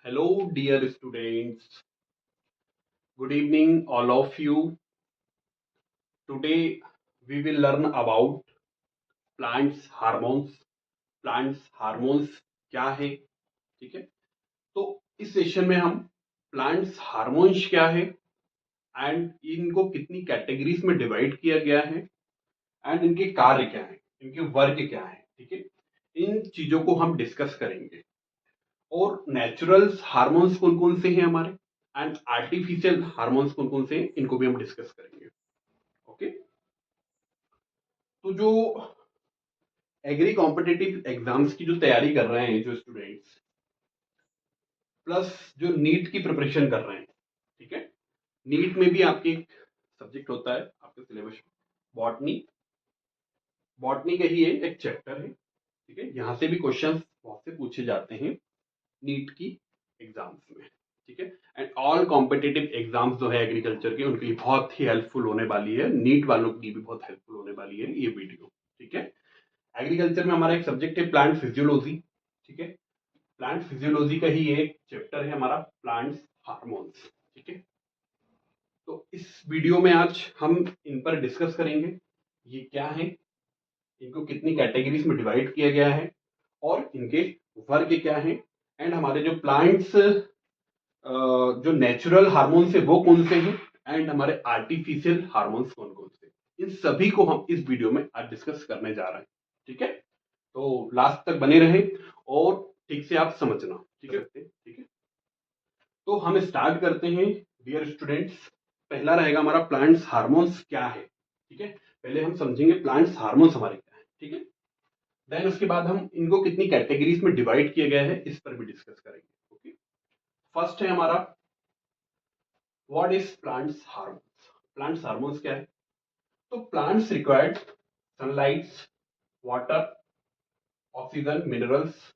Hello, dear students. Good evening, all of you. Today, we will learn about plants hormones. Plants hormones क्या है? ठीक है. तो इस सेशन में हम प्लांट्स हार्मोन्स क्या है एंड इनको कितनी कैटेगरीज में डिवाइड किया गया है एंड इनके कार्य क्या है, इनके वर्ग क्या है. ठीक है. इन चीजों को हम डिस्कस करेंगे. और नेचुरल हार्मोन्स कौन कौन से हैं हमारे एंड आर्टिफिशियल हार्मोन्स कौन कौन से हैं, इनको भी हम डिस्कस करेंगे. ओके. तो जो एग्री कॉम्पिटिटिव एग्जाम्स की जो तैयारी कर रहे हैं जो स्टूडेंट्स, प्लस जो नीट की प्रिपरेशन कर रहे हैं, ठीक है. नीट में भी आपके एक सब्जेक्ट होता है आपके सिलेबस में, बॉटनी. बॉटनी का ही एक चैप्टर है. ठीक है. यहाँ से भी क्वेश्चंस बहुत से पूछे जाते हैं नीट की एग्जाम्स में. ठीक है. एंड ऑल कॉम्पिटिटिव एग्जाम्स जो है एग्रीकल्चर के, उनके लिए बहुत ही हेल्पफुल होने वाली है. नीट वालों की भी बहुत हेल्पफुल होने वाली है ये वीडियो. ठीक है. एग्रीकल्चर में हमारा एक सब्जेक्ट है प्लांट फिजियोलॉजी. ठीक है. प्लांट फिजियोलॉजी का ही एक चैप्टर है हमारा प्लांट्स हार्मोन्स. ठीक है. तो इस वीडियो में आज हम इन पर डिस्कस करेंगे. ये क्या है, इनको कितनी कैटेगरीज में डिवाइड किया गया है और इनके वर्ग क्या है एंड हमारे जो प्लांट्स जो नेचुरल हार्मोन्स है वो कौन से हैं एंड हमारे आर्टिफिशियल हार्मोन्स कौन कौन से. इन सभी को हम इस वीडियो में आज डिस्कस करने जा रहे हैं. ठीक है. तो लास्ट तक बने रहे और ठीक से आप समझना. ठीक है. ठीक है. तो हम स्टार्ट करते हैं डियर स्टूडेंट्स. पहला रहेगा हमारा प्लांट्स हार्मोन्स क्या है. ठीक है. पहले हम समझेंगे प्लांट्स हार्मोन्स हमारे क्या है. ठीक है. देन उसके बाद हम इनको कितनी कैटेगरीज में डिवाइड किया गया है इस पर भी डिस्कस करेंगे. ओके. फर्स्ट है हमारा what is plants hormones. Plants hormones क्या है. तो plants required sunlight, water, oxygen, minerals.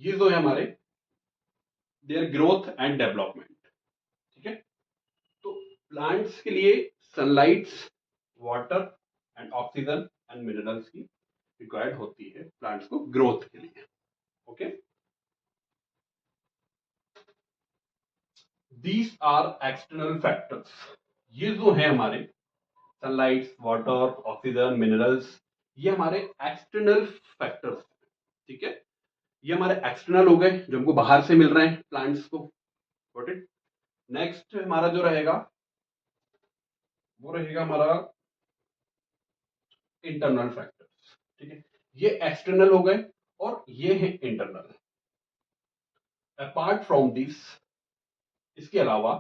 ये जो है हमारे देयर ग्रोथ एंड डेवलपमेंट. ठीक है. तो प्लांट्स के लिए sunlights, water and oxygen and minerals की रिक्वायर्ड होती है प्लांट्स को ग्रोथ के लिए. Okay. These are external factors. ये जो है हमारे सनलाइट, वाटर, ऑक्सीजन, मिनरल्स, ये हमारे एक्सटर्नल फैक्टर्स. ठीक है. ये हमारे एक्सटर्नल हो गए जो हमको बाहर से मिल रहे हैं प्लांट्स को. Got it. नेक्स्ट हमारा जो रहेगा वो रहेगा हमारा इंटरनल फैक्टर्स. ठीक है. ये एक्सटर्नल हो गए और ये है इंटरनल. अपार्ट फ्रॉम दिस, इसके अलावा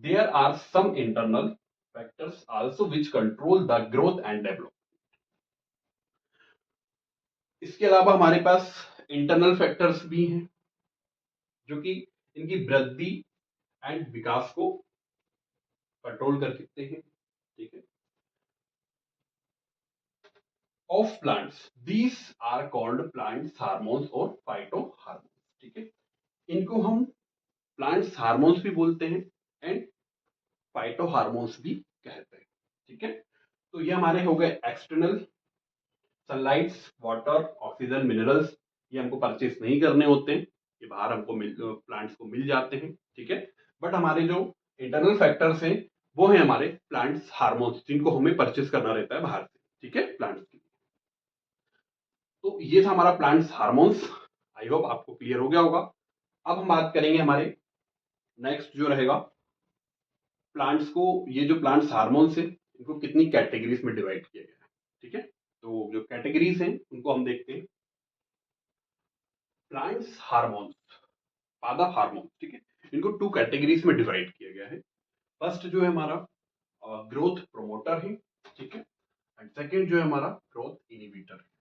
there are some internal factors also which control the growth and development. इसके अलावा हमारे पास इंटरनल फैक्टर्स भी हैं जो कि इनकी वृद्धि एंड विकास को कंट्रोल कर सकते हैं. ठीक है. Of plants, these are called plants hormones और फाइटो हार्मोन्स. ठीक है. इनको हम प्लांट्स हार्मोन्स भी बोलते हैं एंड फाइटो हार्मोन्स भी कहते हैं. ठीक है. तो ये हमारे हो गए external. Sunlights, water, oxygen, minerals, ये हमको परचेस नहीं करने होते हैं, ये बाहर हमको प्लांट्स को मिल जाते हैं. ठीक है. बट हमारे जो इंटरनल फैक्टर्स हैं वो है हमारे प्लांट्स हार्मोन्स, जिनको हमें परचेस करना रहता है बाहर से. ठीक है. प्लांट्स की. तो ये था हमारा प्लांट्स हार्मोन्स. आई होप आपको क्लियर हो गया होगा. अब हम बात करेंगे हमारे नेक्स्ट जो रहेगा प्लांट्स को. ये जो प्लांट्स हार्मोन्स है इनको कितनी कैटेगरीज में डिवाइड किया गया है. ठीक है. तो जो कैटेगरीज हैं उनको हम देखते हैं. प्लांट्स हार्मोन्स, पादप हार्मोन. ठीक है. इनको टू कैटेगरीज में डिवाइड किया गया है. फर्स्ट जो है हमारा ग्रोथ प्रोमोटर है. ठीक है. एंड सेकेंड जो है हमारा ग्रोथ इनिबिटर है.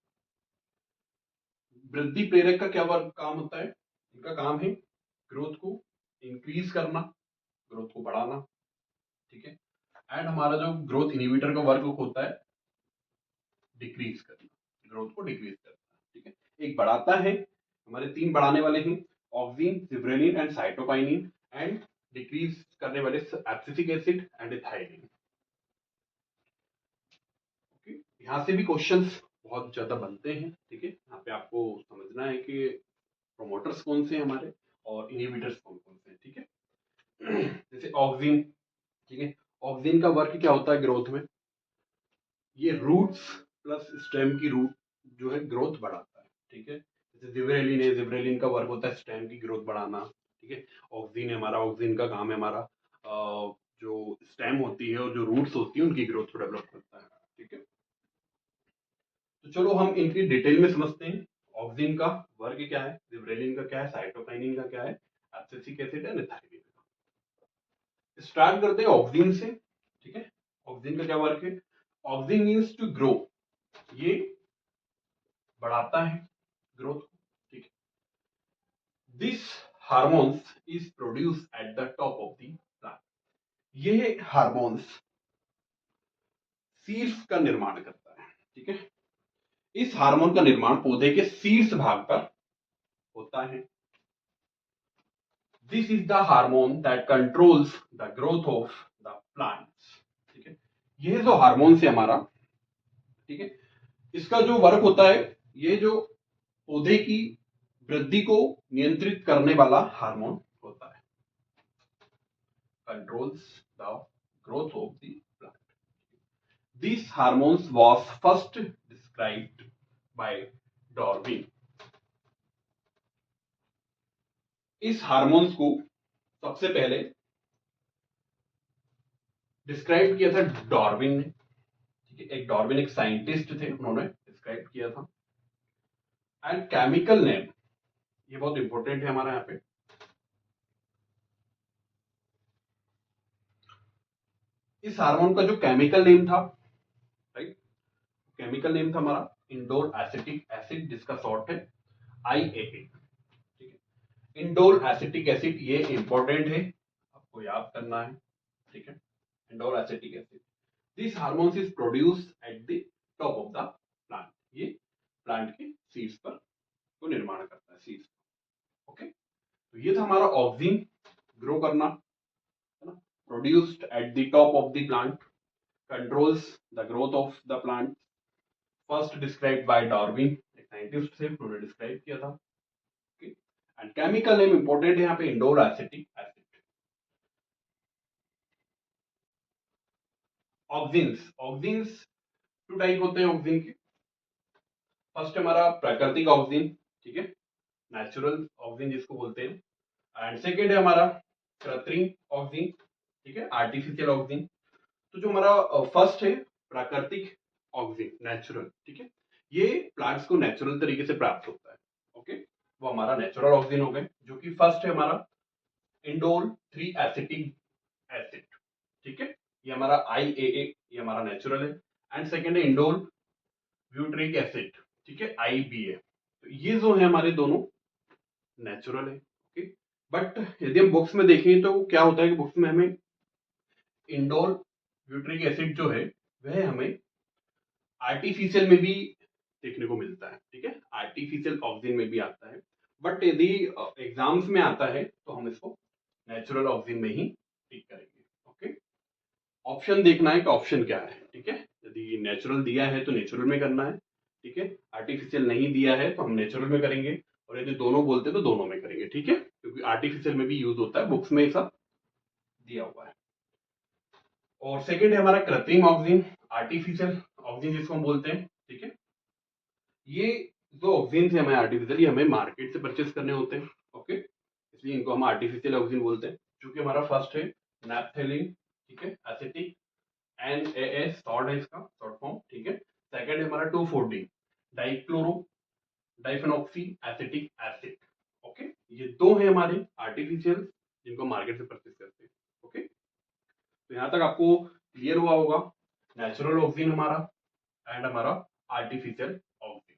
वृद्धि प्रेरक का क्या वर्क काम होता है. इनका काम है ग्रोथ को इंक्रीज करना, ग्रोथ को बढ़ाना. ठीक है. एंड हमारा जो ग्रोथ इनिबिटर का वर्क होता है डिक्रीज करना, ग्रोथ को डिक्रीज करना. ठीक है. एक बढ़ाता है, हमारे तीन बढ़ाने वाले हैं, oxygen, gibberellin and cytokinin. And decrease करने वाले abscisic acid and ethylene. Okay. यहाँ से भी क्वेश्चंस बहुत ज्यादा बनते हैं. ठीक है. यहाँ पे आपको समझना है कि प्रोमोटर्स कौन से हैं हमारे और इनहिबिटर्स कौन कौन से हैं, ठीक है। जैसे ऑक्सिन, ठीक है, ऑक्सिन का वर्क क्या होता है ग्रोथ में, ये रूट्स प्लस स्टेम की रूट जो है ग्रोथ बढ़ाता है, ठीक है। जैसे जिबरेलिन है, जिबरेलिन का वर्क होता है स्टेम की ग्रोथ बढ़ाना, ठीक है। ऑक्सिन है हमारा, ऑक्सिन का काम है हमारा जो स्टेम होती है और जो रूट्स होती है उनकी ग्रोथ को डेवलप करता है, ठीक है। तो चलो हम इनकी डिटेल में समझते हैं। ऑक्सिन का वर्क क्या है, जिबरेलिन का क्या है, साइटोकाइनिन का क्या है, एब्सिसिक एसिड है, नेथाइलिन का। स्टार्ट करते हैं ऑक्सिन से, ठीक है। ऑक्सिन का क्या वर्क है, ऑक्सिन मीन्स टू ग्रो, ये बढ़ाता है ग्रोथ को, ठीक है। This hormones is produce at the top of the plant, ये हार्मोन्स सीड्स का निर्माण करता है, ठीक है। इस हार्मोन का निर्माण पौधे के शीर्ष भाग पर होता है। This is the hormone that controls the growth of the plants, ठीक है। यह जो हार्मोन है हमारा, ठीक है, इसका जो वर्क होता है, ये जो पौधे की वृद्धि को नियंत्रित करने वाला हार्मोन होता है, controls the growth of the plant. This hormones was first described by Darwin. इस हार्मोन्स को सबसे पहले डिस्क्राइब किया था डार्विन ने, ठीक है। एक डार्विन एक साइंटिस्ट थे, उन्होंने डिस्क्राइब किया था। एंड केमिकल नेम, ये बहुत इंपॉर्टेंट है हमारा यहाँ पे, इस हार्मोन का जो केमिकल नेम था, राइट, केमिकल नेम था हमारा इंडोल एसिटिक एसिड, जिसका शॉर्ट है IAA, ठीक है। इंडोल एसिटिक एसिड ये इंपॉर्टेंट है, आपको याद करना है, ठीक है। Indole acetic acid, this hormone is produce at the top of the plant, ये प्लांट के सीड्स पर को निर्माण करता है, सीड्स, ओके। तो ये था हमारा ऑक्सिन, ग्रो करना, है ना, produced at the top of the plant, controls the growth of the plant, first described by Darwin, एक साइंटिस्ट थे, उन्होंने डिस्क्राइब किया था, okay. And chemical name important है यहाँ पे, indole acetic acid. Auxins, auxins two type होते हैं ऑक्सिन के। फर्स्ट हमारा प्राकृतिक ऑक्सिन, ठीक है, नेचुरल ऑक्सिन जिसको बोलते हैं। एंड सेकेंड है हमारा कृत्रिम ऑक्सिन, ठीक है, आर्टिफिशियल ऑक्सिन। तो जो हमारा फर्स्ट है प्राकृतिक ऑक्सिन, नेचुरल, ठीक है, ये प्लांट्स को नेचुरल तरीके से प्राप्त होता है, ओके। वो हमारा नेचुरल ऑक्सिन हो गए, जो कि फर्स्ट है हमारा इंडोल 3 एसिटिक एसिड, ठीक है, ये हमारा IAA, ये हमारा नेचुरल है। एंड सेकेंड है इंडोल ब्यूटरिक एसिड, ठीक है, IBA। तो ये जो है हमारे दोनों नेचुरल है, ओके। बट यदि हम बुक्स में देखें तो क्या होता है कि बुक्स में हमें इंडोल ब्यूटरिक एसिड जो है वह हमें आर्टिफिशियल में भी देखने को मिलता है, ठीक है, आर्टिफिशियल ऑक्सिन में भी आता है। बट यदि एग्जाम्स में आता है तो हम इसको नेचुरल ऑक्सिन में ही टिक करेंगे, ओके। ऑप्शन देखना है कि ऑप्शन क्या है, ठीक है। यदि नेचुरल दिया है तो नेचुरल में करना है, ठीक है। आर्टिफिशियल नहीं दिया है तो हम नेचुरल में करेंगे, और यदि दोनों बोलते हैं तो दोनों में करेंगे, ठीक है, क्योंकि आर्टिफिशियल में भी यूज होता है, बुक्स में सब दिया हुआ है। और सेकेंड है हमारा कृत्रिम ऑक्सिन, आर्टिफिशियल ऑक्सिन जिसको हम बोलते हैं, ठीक है। ये जो ऑक्सिन थे हमें आर्टिफिशियल, ये हमें मार्केट से परचेस करने होते हैं, ओके, इसलिए इनको हम आर्टिफिशियल ऑक्सिन बोलते हैं। क्योंकि हमारा फर्स्ट है नैप्थेलिन, ठीक है, एसिटिक, NaA शॉर्ट है इसका, शॉर्ट फॉर्म, ठीक है। सेकंड है हमारा 2,4-D dichloro diphenoxy acetic acid, okay. ये दो है हमारे आर्टिफिशियल जिनको मार्केट से परचेस करते हैं, ओके। तो यहाँ तक आपको क्लियर हुआ होगा, नेचुरल ऑक्सिन हमारा एंड हमारा आर्टिफिशियल ऑक्सिन,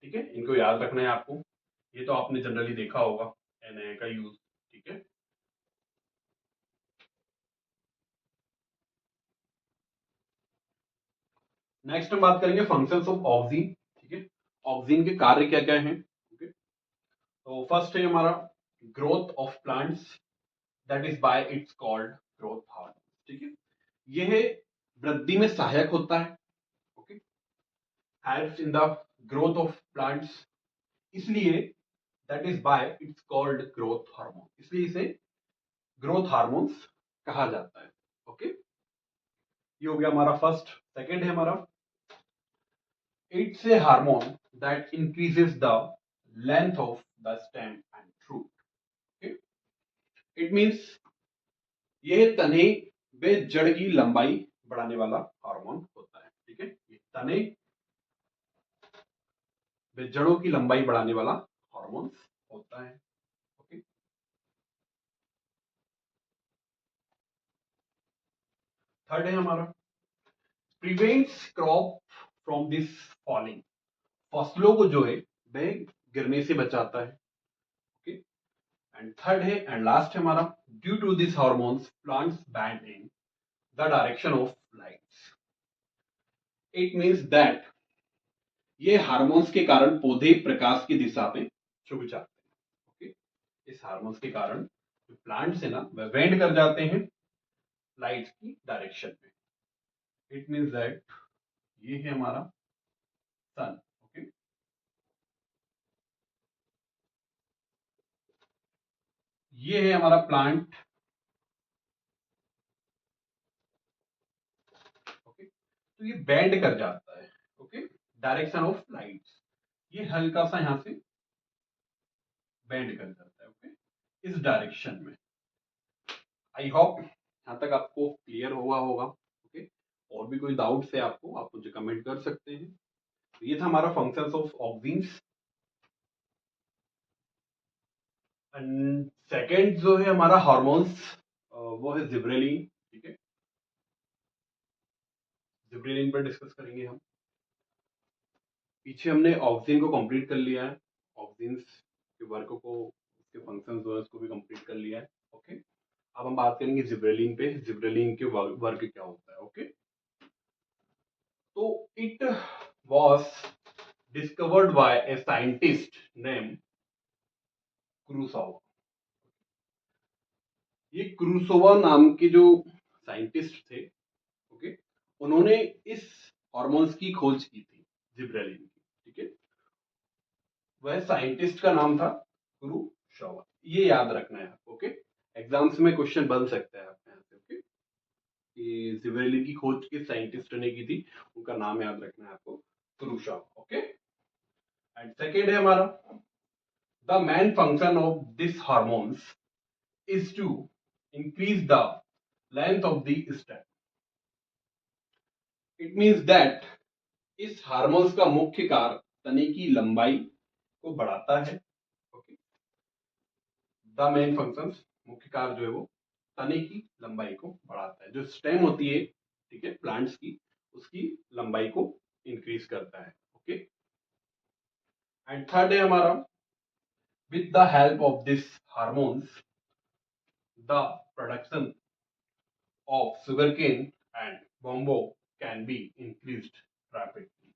ठीक है। इनको याद रखना है आपको, ये तो आपने जनरली देखा होगा Na का यूज, ठीक है। नेक्स्ट हम बात करेंगे फंक्शंस ऑफ ऑक्सिन, ठीक है, ऑक्सिन के कार्य क्या क्या हैं, ओके। तो फर्स्ट है हमारा growth of plants, that is by its called growth hormone, ठीक है। यह वृद्धि में सहायक होता है, okay, helps in the growth of plants, इसलिए that is by its called growth hormone, इसलिए इसे ग्रोथ हार्मोन्स कहा जाता है। ओके, ये हो गया हमारा फर्स्ट। सेकेंड है हमारा, it's a hormone that increases the length of the stem and root. Okay, it means यह तने व जड़ की लंबाई बढ़ाने वाला हार्मोन होता है। ठीक है, ये तने व जड़ों की लंबाई बढ़ाने वाला हार्मोन होता है। ओके, थर्ड है हमारा, prevents crop from this falling, फसलों को जो है वह गिरने से बचाता है। ओके, एंड थर्ड है एंड लास्ट है हमारा, due to this hormones plants bend in the direction of lights. It means that ये हार्मोन्स के कारण पौधे प्रकाश की दिशा में झुक जाते हैं। ओके, इस हार्मोन्स के कारण जो प्लांट्स है ना वह बेंड कर जाते हैं लाइट की डायरेक्शन में। इट मींस दैट ये है हमारा सन। ओके, ये है हमारा प्लांट। ओके, तो ये बेंड कर जाता है। ओके, डायरेक्शन ऑफ लाइट, ये हल्का सा यहां से बेंड कर जाता है। ओके, इस डायरेक्शन में। आई होप यहां तक आपको क्लियर हुआ होगा। ओके, और भी कोई डाउट्स है आपको, आप मुझे कमेंट कर सकते हैं। तो ये था हमारा फंक्शंस ऑफ ऑक्सीन्स। एंड सेकेंड जो है हमारा हार्मोन्स, वो है जिब्रेलिन। ठीक है, जिब्रेलिन पर डिस्कस करेंगे हम। पीछे हमने ऑक्सीजन को कंप्लीट कर लिया है, ऑक्सीन्स के वर्क को, उसके फंक्शंस जो है उसको भी कंप्लीट कर लिया है। ओके, अब हम बात करेंगे जिब्रेलिन पे, जिब्रेलिन के वर्क क्या होता है। ओके, तो it was discovered by a scientist named क्रूसोवा। ये क्रूसोवा नाम के जो साइंटिस्ट थे, ओके, उन्होंने इस हार्मोन्स की खोज की थी, जिब्रेलिन की। ठीक है, वह साइंटिस्ट का नाम था क्रूसोवा, ये याद रखना है आपको। ओके, एग्जाम्स में क्वेश्चन बन सकता है आपके यहाँ से। ओके, ये जिब्रेलिन की खोज किस साइंटिस्ट ने की थी, उनका नाम याद रखना है आपको, क्रूसोवा। ओके, एंड सेकेंड है हमारा, the main function of these hormones is to increase the length of the stem. It means that इस हार्मोन्स का मुख्य कार्य तने की लंबाई को बढ़ाता है। ओके, द मेन फंक्शंस, मुख्य कार्य जो है वो तने की लंबाई को बढ़ाता है। जो स्टेम होती है, ठीक है, प्लांट्स की, उसकी लंबाई को इंक्रीज करता है। ओके, एंड थर्ड है हमारा, with the help of this hormones the production of sugarcane and bamboo can be increased rapidly।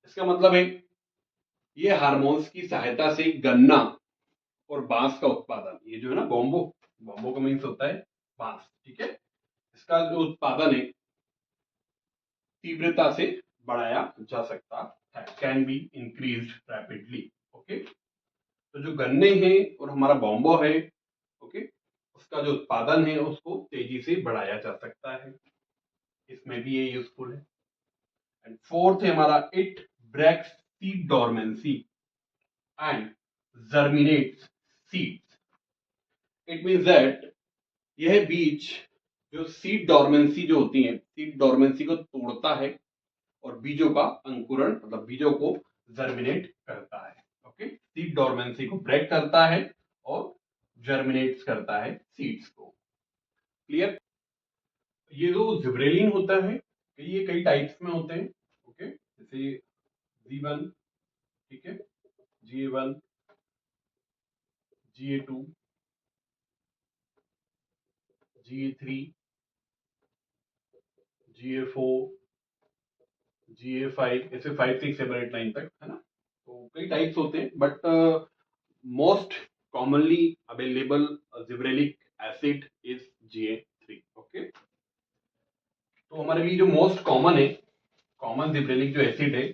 इसका मतलब है ये हार्मोन्स की सहायता से गन्ना और बांस का उत्पादन, ये जो है ना बॉम्बो, बॉम्बो का मीन्स होता है बांस। ठीक है, इसका जो उत्पादन है तीव्रता से बढ़ाया जा सकता है, can be increased rapidly. Okay, तो जो गन्ने हैं और हमारा बॉम्बो है, ओके, उसका जो उत्पादन है उसको तेजी से बढ़ाया जा सकता है, इसमें भी ये यूजफुल है। एंड फोर्थ है हमारा, it breaks seed dormancy and germinates seeds. It means that यह बीज जो सीड डोरमेंसी जो होती है, सीड डोरमेंसी को तोड़ता है और बीजों का अंकुरण, मतलब बीजों को जर्मिनेट करता है। ओके, सीड डोरमेंसी को ब्रेक करता है और जर्मिनेट्स करता है सीड्स को। क्लियर? ये जो जिब्रेलिन होता है, ये कई टाइप्स में होते हैं। ओके, जैसे G1, ठीक है, GA1, GA2, GA3, GA4, GA5, ऐसे 5 6 7 8 9 तक, है ना। तो कई टाइप्स होते हैं, but most commonly available gibberellic acid is GA3। Okay, तो हमारे लिए जो मोस्ट कॉमन है, कॉमन जिब्रेलिक जो एसिड है,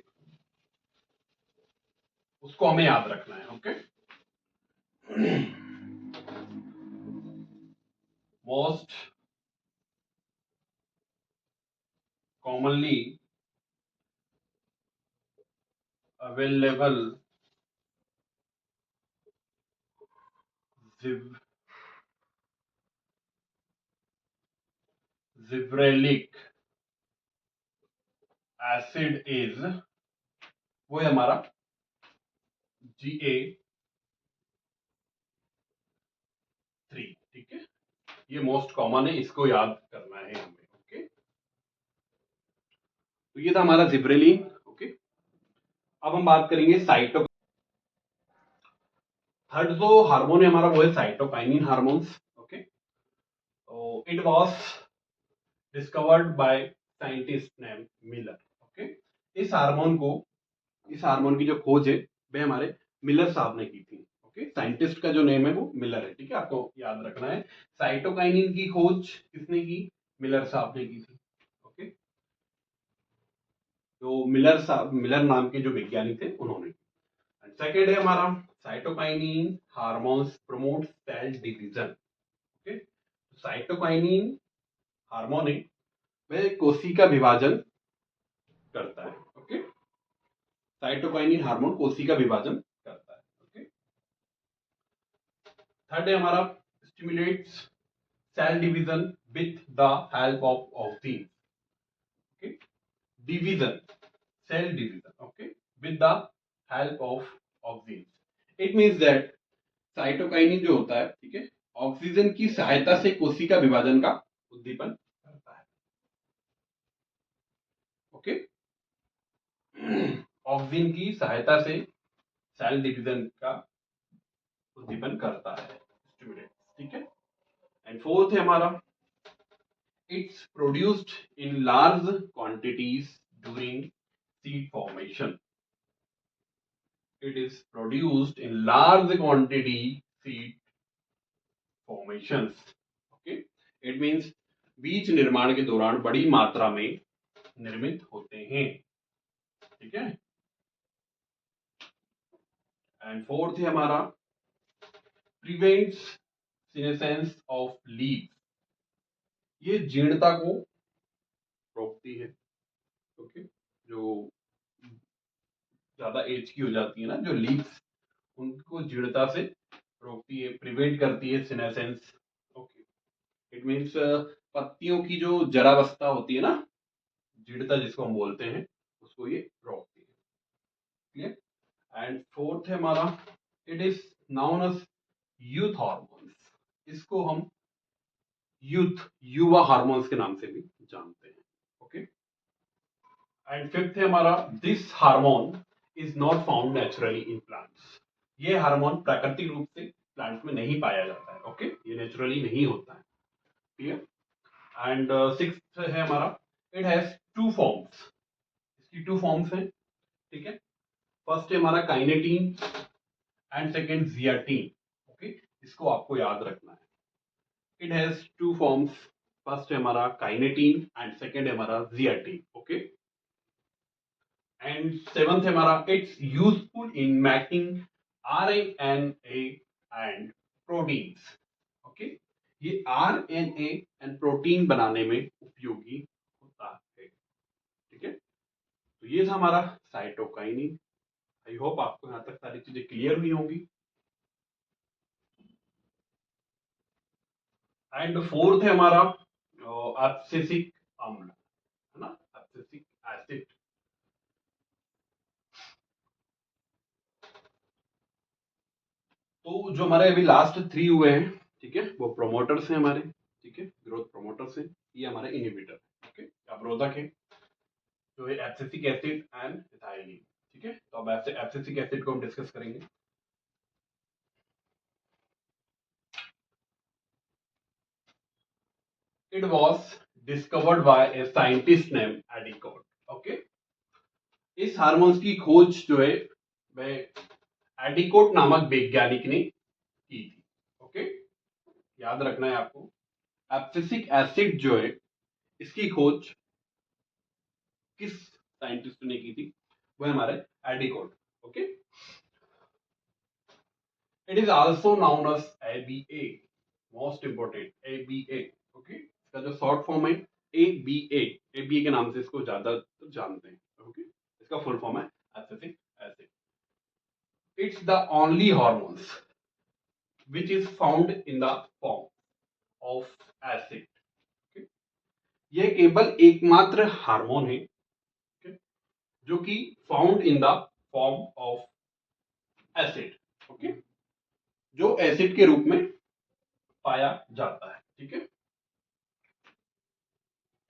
उसको हमें याद रखना है। Okay, most commonly available zib- gibberellic acid is, वो है हमारा GA3। ठीक है, ये मोस्ट कॉमन है, इसको याद करना है हमें। ओके, तो ये था हमारा जिब्रेलिन। ओके, अब हम बात करेंगे साइटो। थर्ड जो हार्मोन है हमारा वो है साइटोकाइनिन हार्मोन्स। ओके, तो it was discovered by scientist name Miller. Okay, इस हार्मोन को, इस हार्मोन की जो खोज है वह हमारे मिलर साहब ने की थी। ओके, साइंटिस्ट का जो नेम है वो मिलर है। ठीक है, आपको याद रखना है। साइटोकाइनिन की खोज किसने की? मिलर साहब ने की थी। ओके, तो मिलर साहब, मिलर नाम के जो वैज्ञानिक थे उन्होंने। सेकेंड है हमारा cytokinin hormones promote cell division. Okay, cytokinin hormone है वह कोशिका विभाजन करता है। ओके, साइटोकाइनिन हार्मोन कोशिका विभाजन करता है। ओके, थर्ड है हमारा stimulates cell division with the help of auxin. Okay, division, cell division. Okay, with the help of auxin. It means that cytokinin जो होता है, ठीक है, ऑक्सीजन की सहायता से कोशिका विभाजन का उद्दीपन करता है। ओके, ऑक्सीजन की सहायता से सेल डिवीजन का उद्दीपन करता है, स्टिमुलेट। ठीक है, एंड फोर्थ है हमारा it's produced in large quantities during seed formation. It is produced in large quantity seed formations. Okay, it means बीज निर्माण के दौरान बड़ी मात्रा में निर्मित होते हैं। ठीक है, एंड फोर्थ है हमारा प्रिवेंट्स सीनेसेंस ऑफ लीव्स। ये जीर्णता को रोकती है। ओके, जो ज्यादा एज की हो जाती है ना जो लीव्स, उनको जीर्णता से रोकती है, प्रिवेंट करती है सीनेसेंस। ओके, इट मीन्स पत्तियों की जो जरावस्था होती है ना, जीर्णता जिसको हम बोलते हैं, उसको ये रोकती है। क्लियर? एंड फोर्थ है हमारा it is known as youth hormones. इसको हम यूथ, युवा हार्मोन्स के नाम से भी जानते हैं। ओके, एंड फिफ्थ है हमारा this hormone is not found naturally in plants. ये हार्मोन प्राकृतिक रूप से प्लांट में नहीं पाया जाता है। ओके, ये नेचुरली नहीं होता है। क्लियर? एंड सिक्स्थ है हमारा इट हैज टू फॉर्म्स। इसकी टू फॉर्म्स हैं। ठीक है, फर्स्ट है हमारा काइनेटीन एंड सेकेंड जियाटीन। ओके, इसको आपको याद रखना है। It has two forms, first है हमारा काइनेटीन एंड सेकेंड है हमारा जियाटीन। ओके, एंड सेवंथ है हमारा it's useful in making RNA and proteins. Okay, ये RNA एंड प्रोटीन बनाने में उपयोगी होता है। ठीक है, तो ये था हमारा साइटोकाइनिन। आई होप आपको यहाँ तक सारी चीजें क्लियर हुई होंगी। एंड फोर्थ है हमारा एब्सिसिक अम्ल, है ना, एब्सिसिक एसिड। तो जो हमारे अभी लास्ट थ्री हुए हैं, ठीक है, वो प्रोमोटर्स हैं हमारे। ठीक है, ग्रोथ प्रोमोटर्स हैं, ये हमारे इनहिबिटर। ओके, अवरोधक है जो है एब्सिसिक एसिड एंड इथाइलिन। ठीक है, तो अब एब्सिसिक एसिड को हम डिस्कस करेंगे। It was discovered by a scientist name Addicott. Okay, इस हार्मोन्स की खोज जो है वह एडिकोट नामक वैज्ञानिक ने की थी। ओके, याद रखना है आपको, एब्सिसिक एसिड जो है इसकी खोज किस साइंटिस्ट ने की थी? वो है हमारे Addicott. Okay, it is also known as ABA, most important ABA। Okay, इसका जो शॉर्ट फॉर्म है ABA, ABA के नाम से इसको ज्यादा जानते हैं। ओके, इसका फुल फॉर्म है abscisic acid. It's the only hormones which is found in the form of acid। okay? यह केवल एकमात्र हार्मोन है okay? जो कि found in the form of acid. Okay, जो एसिड के रूप में पाया जाता है। ठीक है,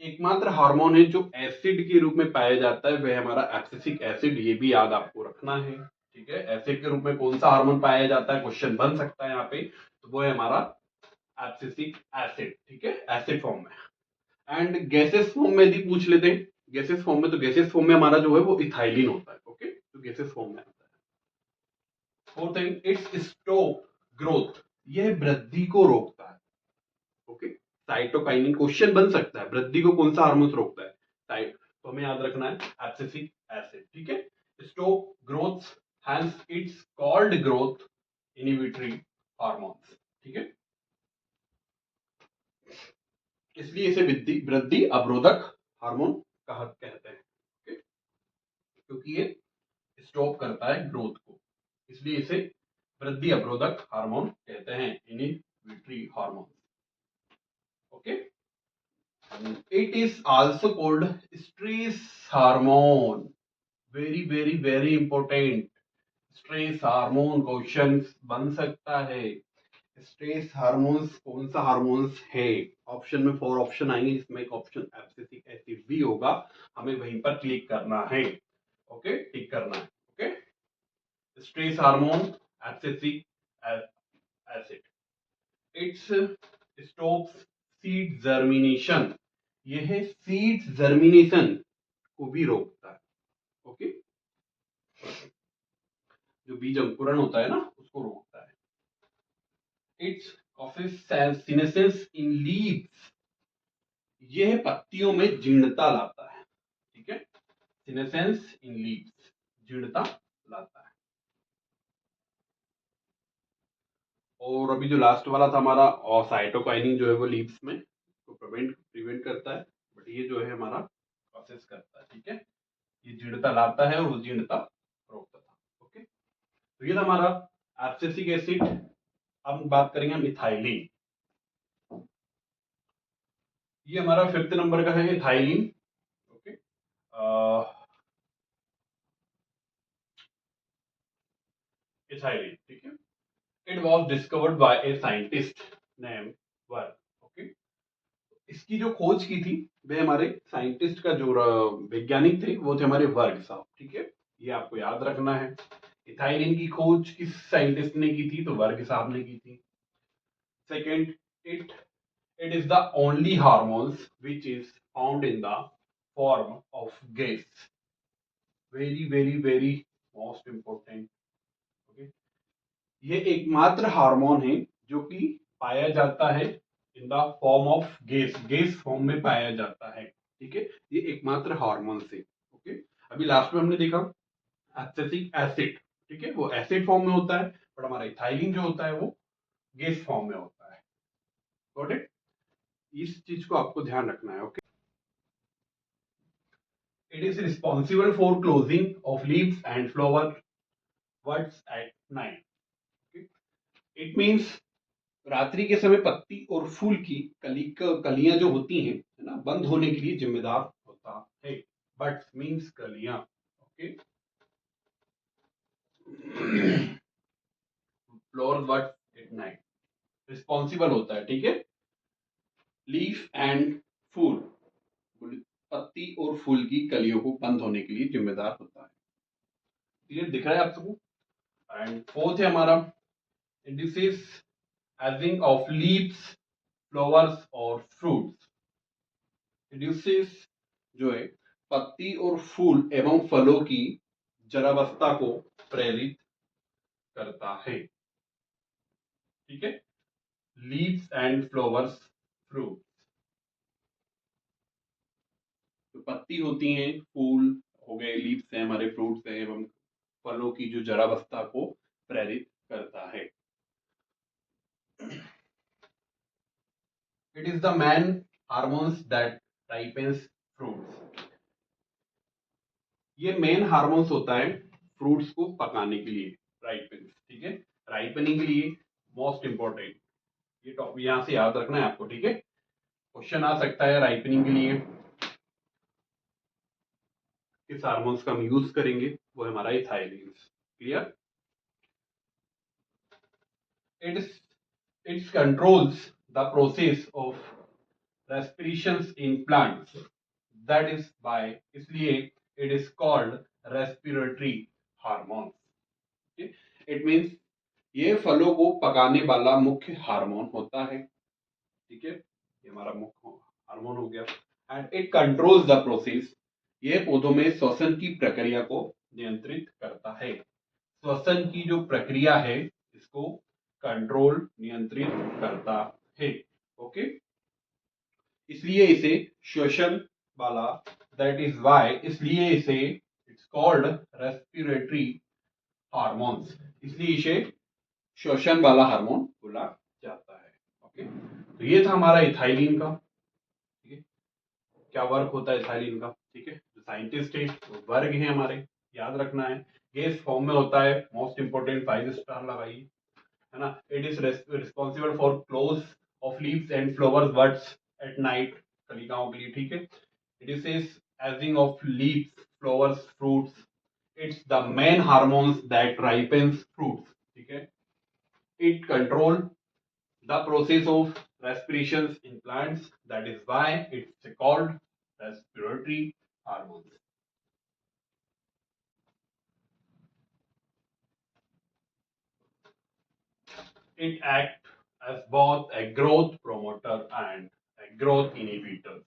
एकमात्र हार्मोन है जो एसिड के रूप में पाया जाता है वह हमारा एब्सिसिक एसिड। ये भी याद आपको रखना है। ठीक है, एसिड के रूप में कौन सा हार्मोन पाया जाता है, क्वेश्चन बन सकता है यहाँ पे, तो वो है हमारा एब्सिसिक एसिड। ठीक है, एसिड फॉर्म में। एंड गैसेस फॉर्म में यदि पूछ लेते हैं, गैसेस फॉर्म में, तो गैसेस फॉर्म में हमारा जो है वो इथाइलिन होता है। ओके, तो गैसेस फॉर्म में आता है। Fourth thing, it's stop growth, यह वृद्धि को रोकता है। ओके, साइटोकाइनिन क्वेश्चन बन सकता है, वृद्धि को कौन सा हार्मोन रोकता है, साइट, तो हमें याद रखना है एब्सिसिक एसिड। ठीक है, stop growth, hence it's called growth inhibitory hormones. ठीक है, इसलिए इसे वृद्धि वृद्धि अवरोधक हार्मोन कहा कहते हैं। okay? क्योंकि ये स्टॉप करता है ग्रोथ को, इसलिए इसे वृद्धि अवरोधक हार्मोन कहते हैं, inhibitory hormone. Okay, it is also called stress hormone, very very very important. Stress hormone question बन सकता है। स्ट्रेस हार्मोन्स कौन सा हार्मोन्स है, ऑप्शन में 4 ऑप्शन आएंगे, जिसमें एक ऑप्शन एब्सिसिक एसिड भी होगा, हमें वहीं पर क्लिक करना है। ओके, टिक करना है। Okay, stress hormone abscisic acid, it's stops seed germination, यह सीड जर्मिनेशन को भी रोकता है। ओके, जो बीज अंकुरण होता है ना, उसको रोकता है। It's causes senescence in leaves, यह पत्तियों में जीर्णता लाता है। ठीक है, सीनेसेंस इन लीव्स, जीर्णता लाता है। और अभी जो लास्ट वाला था हमारा, और साइटोकाइनिन जो है वो लीव्स में तो प्रिवेंट करता है, बट ये जो है हमारा प्रोसेस करता है। ठीक है, ये जीर्णता लाता है और वो जीर्णता रोकता था। ओके, तो ये था हमारा एब्सिसिक एसिड। अब बात करेंगे हम इथाइलिन। ये हमारा 5th नंबर का है इथाइलिन। Okay, ethylene. ठीक है, it was discovered by a scientist name वर्ग। ओके, इसकी जो खोज की थी वे हमारे साइंटिस्ट का जो वैज्ञानिक थे वो थे हमारे वर्ग साहब। ठीक है, ये आपको याद रखना है। इथाइलिन की खोज किस साइंटिस्ट ने की थी, तो वर्ग साहब ने की थी। Second, it it is the only hormones which is found in the form of gas, very very very most important. Okay, ये एकमात्र हार्मोन है जो कि पाया जाता है in the form of gas, gas form में पाया जाता है। ठीक है, ये एकमात्र हार्मोन से। ओके, अभी लास्ट में हमने देखा एब्सिसिक एसिड। ठीक है, वो एसिड फॉर्म में होता है, बट हमारा इथाइलिन जो होता है वो गैस फॉर्म में होता है। गॉट इट, इस चीज को आपको ध्यान रखना है। Okay, it is responsible for closing of leaves and flower buds at night. It means रात्रि के समय पत्ती और फूल की कलियां जो होती हैं, है ना, बंद होने के लिए जिम्मेदार होता है। बट्स मीन्स कलियां। Okay, flower buds at night, responsible होता है। ठीक है, लीफ एंड फूल, पत्ती और फूल की कलियों को बंद होने के लिए जिम्मेदार होता है। क्लियर दिख रहा है आप सबको। एंड फोर्थ है हमारा indices ageing of leaves, flowers और फ्रूट्स। इंडिसेस जो है पत्ती और फूल एवं फलों की जरावस्था को प्रेरित करता है। ठीक है, लीव्स एंड फ्लावर्स, फ्रूट, तो पत्ती होती हैं, फूल हो गए, लीव्स हैं हमारे, फ्रूट्स हैं, एवं फलों की जो जरावस्था को प्रेरित करता है। It is the main hormones that ripens fruits. ये मेन हार्मोन्स होता है फ्रूट्स को पकाने के लिए, राइपेंस, ठीक है, राइपनिंग के लिए मोस्ट इंपॉर्टेंट। ये टॉपिक यहां से याद रखना है आपको, ठीक है। क्वेश्चन आ सकता है राइपनिंग के लिए किस हार्मोन्स का हम यूज करेंगे, वो हमारा ethylene. Clear? It's it's controls the process of respirations in plants, that is why इसलिए it is called respiratory hormones। It means ये फलों को पकाने वाला मुख्य हार्मोन होता है, ठीक है, ये हमारा मुख्य हार्मोन हो गया। And it controls the process, ये पौधों में श्वसन की प्रक्रिया को नियंत्रित करता है। श्वसन की जो प्रक्रिया है इसको कंट्रोल, नियंत्रित करता है। ओके, इसलिए इसे श्वसन वाला, दैट इज वाई इसलिए इसे इट्स कॉल्ड रेस्पिरेटरी हार्मोन्स, इसलिए इसे श्वसन वाला हार्मोन बोला जाता है। ओके, तो ये था हमारा इथाइलिन का, ठीक है, क्या वर्क होता है इथाइलिन का, ठीक है। जो साइंटिस्ट है वो वर्ग है हमारे, याद रखना है। गैस फॉर्म में होता है, मोस्ट इंपोर्टेंट 5 स्टार लगाइए, है ना। It is responsible for close of leaves and flowers buds at night, कलिकाओं के लिए, ठीक है। It is ageing of leaves, flowers, fruits. It's the main hormones that ripens fruits, ठीक है। It control the process of respiration in plants, that is why it's called respiratory hormones. It acts as both a growth promoter and a growth inhibitor.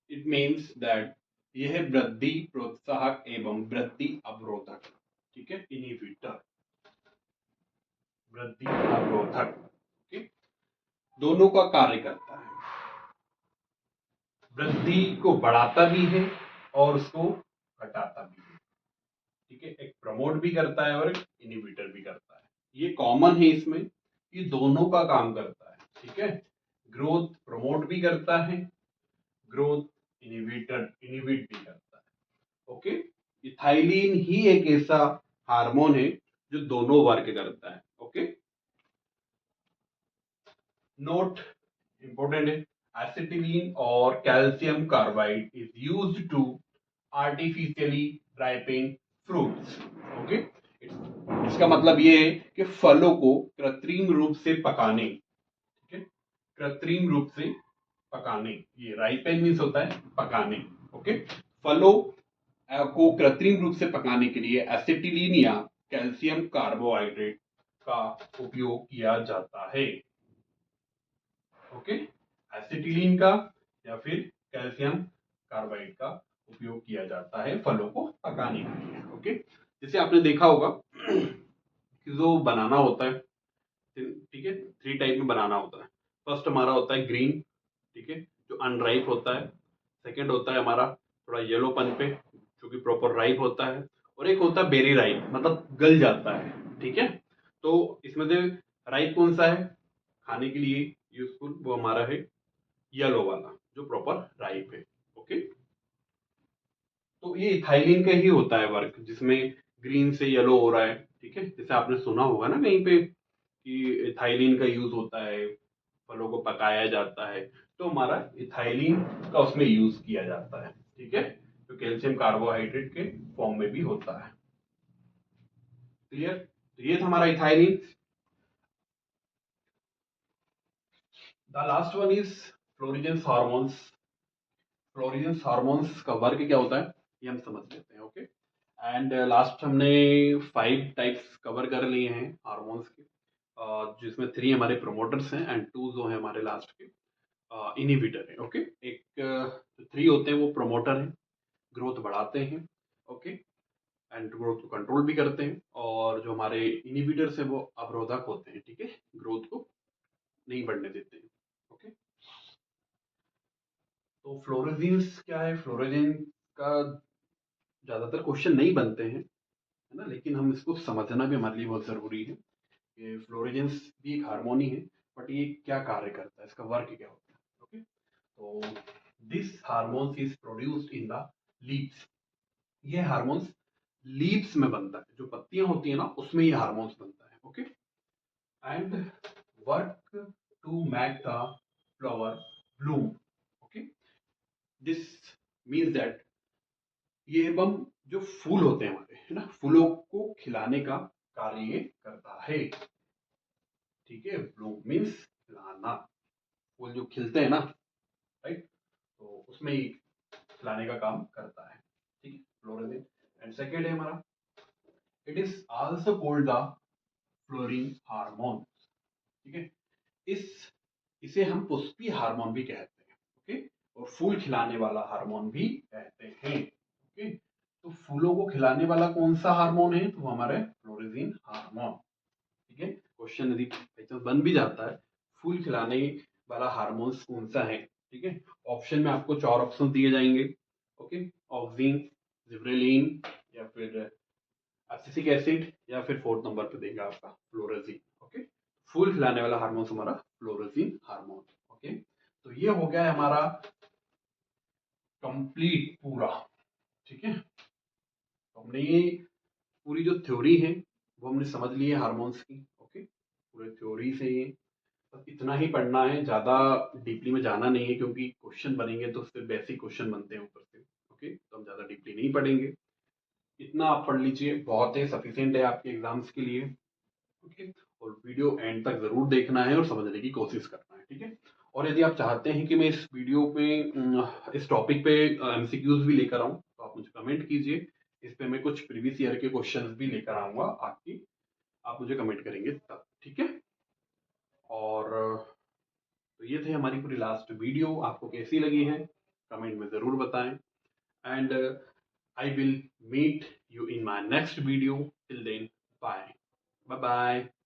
It means that यह वृद्धि प्रोत्साहक एवं वृद्धि अवरोधक, ठीक है, inhibitor, वृद्धि अवरोधक, ठीक, दोनों का कार्य करता है। वृद्धि को बढ़ाता भी है और उसको घटाता भी है, ठीक है। एक प्रमोट भी करता है और एक इनहिबिटर भी करता है। ये कॉमन है इसमें, ये दोनों का काम करता है, ठीक है। ग्रोथ प्रमोट भी करता है, ग्रोथ इनहिबिट भी करता है। ओके, इथाइलिन ही एक ऐसा हार्मोन है जो दोनों वर्क करता है। ओके, नोट इंपॉर्टेंट है, एसिटिलीन और calcium carbide is used to artificially ripening fruits. Okay, इसका मतलब ये है कि फलों को कृत्रिम रूप से पकाने, ठीक है, कृत्रिम रूप से पकाने, ये राइपेन मीन्स होता है पकाने। ओके, फलों को कृत्रिम रूप से पकाने के लिए एसिटिलीन या कैल्शियम कार्बोहाइड्रेट का उपयोग किया जाता है। ओके, एसिटिलीन का या फिर कैल्शियम कार्बाइड का उपयोग किया जाता है फलों को पकाने के लिए। ओके, जैसे आपने देखा होगा कि जो बनाना होता है, ठीक है, 3 टाइप में बनाना होता है। फर्स्ट हमारा होता है ग्रीन, ठीक है, जो अनराइप होता है। सेकंड होता है हमारा थोड़ा येलोपन पे, जो कि प्रॉपर राइप होता है। और एक होता है बेरी राइप, मतलब गल जाता है, ठीक है। तो इसमें से राइप कौन सा है खाने के लिए यूजफुल, वो हमारा है येलो वाला, जो प्रॉपर राइप है। ओके, तो ये इथाइलिन का ही होता है वर्क, जिसमें ग्रीन से येलो हो रहा है, ठीक है। जैसे आपने सुना होगा ना कहीं पे कि इथाइलिन का यूज होता है, फलों को पकाया जाता है, तो हमारा इथाइलिन का उसमें यूज किया जाता है, ठीक है, जो कैल्शियम कार्बोहाइड्रेट के फॉर्म में भी होता है। क्लियर? तो ये था हमारा ethylene. The last one is फ्लोरिजेंस hormones. फ्लोरिजेंस hormones का वर्क क्या होता है ये हम समझ लेते हैं। ओके, एंड लास्ट हमने 5 टाइप्स कवर कर लिए हैं हार्मोन्स के, जिसमें 3 हमारे प्रोमोटर्स हैं एंड 2 जो है हमारे लास्ट के इनहिबिटर है। ओके, एक 3 होते हैं वो प्रोमोटर हैं, ग्रोथ बढ़ाते हैं, ओके, एंड ग्रोथ को कंट्रोल भी करते हैं। और जो हमारे इनहिबिटर्स हैं वो अवरोधक होते हैं, ठीक है, ग्रोथ को नहीं बढ़ने देते हैं। ओके, तो फ्लोरेजेंस क्या है, फ्लोरेजेंस का ज्यादातर क्वेश्चन नहीं बनते हैं, है ना, लेकिन हम इसको समझना भी हमारे लिए बहुत जरूरी है। ये फ्लोरेजेंस भी एक हार्मोन ही है, बट ये क्या कार्य करता है, इसका वर्क क्या होता है। ओके, तो this hormones is produced in the leaves. ये हार्मोन्स लीव्स में बनता है, जो पत्तियां होती है ना उसमें ये हार्मोन्स बनता है। Okay, and work to make the flower bloom. Okay, this means that ये एवं जो फूल होते हैं हमारे, है ना, फूलों को खिलाने का कार्य ये करता है। ठीक है, ब्लूम मीन्स खिलाना, फूल जो खिलते हैं ना, राइट, तो उसमें ही खिलाने का काम करता है। ठीक है, फ्लोरेसेंस। एंड सेकेंड है हमारा, it is also called the flooring hormone. ठीक है, इस इसे हम पुष्पीय हार्मोन भी कहते हैं। ओके, और फूल खिलाने वाला हार्मोन भी कहते हैं। ओके, तो फूलों को खिलाने वाला कौन सा हार्मोन है, तो हमारे फ्लोरेजिन हार्मोन। ठीक है, क्वेश्चन यदि बन भी जाता है, फूल खिलाने वाला हार्मोन्स कौन सा है। ठीक है, ऑप्शन में आपको 4 ऑप्शन दिए जाएंगे। ओके, ऑक्सिन, जिब्रेलिन, या फिर एब्सिसिक एसिड, या फिर 4th नंबर पे देगा आपका फ्लोरेजिन। ओके, फूल खिलाने वाला हार्मोन हमारा फ्लोरेजिन हार्मोन। ओके, तो ये हो गया है हमारा कंप्लीट पूरा। ठीक है, तो हमने ये पूरी जो थ्योरी है वो हमने समझ ली है हार्मोन्स की। ओके, पूरे थ्योरी से ये बस इतना ही पढ़ना है, ज्यादा डीपली में जाना नहीं है, क्योंकि क्वेश्चन बनेंगे तो सिर्फ बेसिक क्वेश्चन बनते हैं ऊपर से। ओके, तो हम ज्यादा डीपली नहीं पढ़ेंगे, इतना आप पढ़ लीजिए, बहुत ही सफिशिएंट है आपके एग्जाम्स के लिए। ओके, और वीडियो एंड तक जरूर देखना है और समझने की कोशिश करना है। ठीक है, और यदि आप चाहते हैं कि मैं इस वीडियो पे इस टॉपिक पे एमसीक्यूज भी लेकर आऊं, तो आप मुझे कमेंट कीजिए। इस पे मैं कुछ प्रीवियस ईयर के क्वेश्चंस भी लेकर आऊंगा आपकी, आप मुझे कमेंट करेंगे तब। ठीक है, और तो ये थे हमारी पूरी लास्ट वीडियो, आपको कैसी लगी है कमेंट में जरूर बताएं। And I will meet you in my next video. Till then, bye. Bye bye.